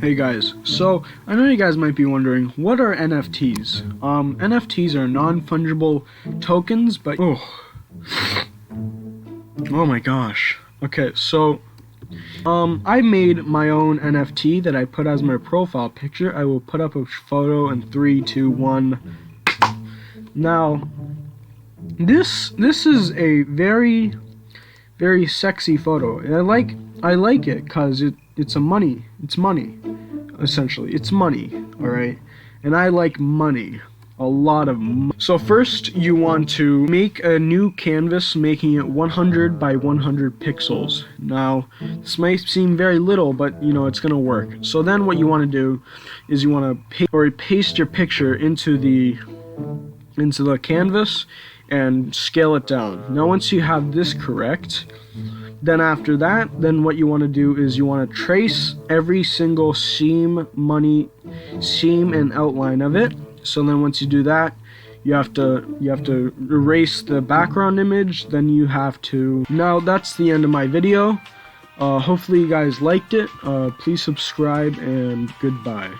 Hey guys, so I know you guys might be wondering, what are NFTs? NFTs are non-fungible tokens, but oh my gosh. Okay, so I made my own NFT that I put as my profile picture. I will put up a photo in 3, 2, 1. Now, this is a very sexy photo, and I like it because it's money, essentially. It's money, all right? And I like money, a lot of money. So first you want to make a new canvas, making it 100 by 100 pixels. Now, this might seem very little, but you know, it's gonna work. So then what you want to do is you want to paste your picture into the canvas and scale it down. Now once you have this correct, then after that, then what you want to do is you want to trace every single seam and outline of it. So then once you do that, you have to erase the background image. Then you have to. Now that's the end of my video. Hopefully you guys liked it. Please subscribe and goodbye.